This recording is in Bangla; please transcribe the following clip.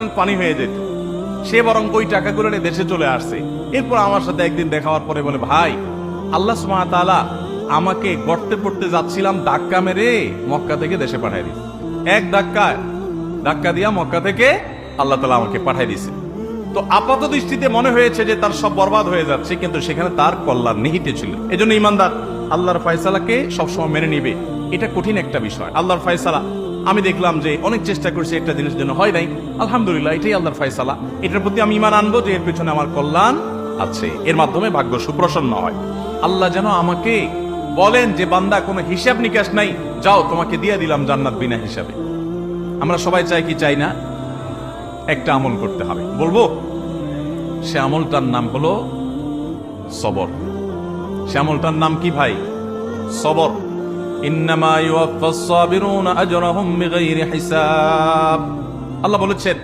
পানি হয়ে যেত। সে বরং ওই টাকাগুলো নিয়ে দেশে চলে আসছে। এরপর আমার সাথে একদিন দেখা হওয়ার পরে বলে, ভাই আল্লাহ সুবহানাহু ওয়া তাআলা আমাকে গর্তে পড়তে যাচ্ছিলাম, ধাক্কা মেরে মক্কা থেকে দেশে পাঠিয়ে দিয়েছে। এক ধাক্কা দিয়া মক্কা থেকে আল্লাহ তাআলা আমাকে পাঠিয়ে দিয়েছে। তো আপাত দৃষ্টিতে মনে হয়েছে যে তার সব বরবাদ হয়ে যাচ্ছে, কিন্তু সেখানে তার কল্যাণ নিহিত ছিল। এজন্য ইমানদার আল্লাহর ফয়সালাকে সবসময় মেনে নিবে। এটা কঠিন একটা বিষয়। আল্লাহর ফয়সালা আমি দেখলাম যে অনেক চেষ্টা করছি, একটা জিনিসের জন্য হয় নাই, আলহামদুলিল্লাহ এটাই আল্লাহর ফয়সালা। এটার প্রতি আমি ঈমান আনবো যে এর পেছনে আমার কল্যাণ আছে, এর মাধ্যমে ভাগ্য সুপ্রসন্ন হয়। আল্লাহ যেন আমাকে বলেন যে বান্দা কোনো হিসাব নিকাশ নাই, যাও তোমাকে দিয়ে দিলাম জান্নাত বিনা হিসাবে। আমরা সবাই চাই কি চাই না? একটা আমল করতে হবে, বলবো সে আমলটার নাম হলো সবর। সে আমলটার নাম কি ভাই? সবর। ইন্নামা ইউওয়াফাস সাবিরুনা আজরাহুম বিগাইরি হিসাব। আল্লাহ বলেছেন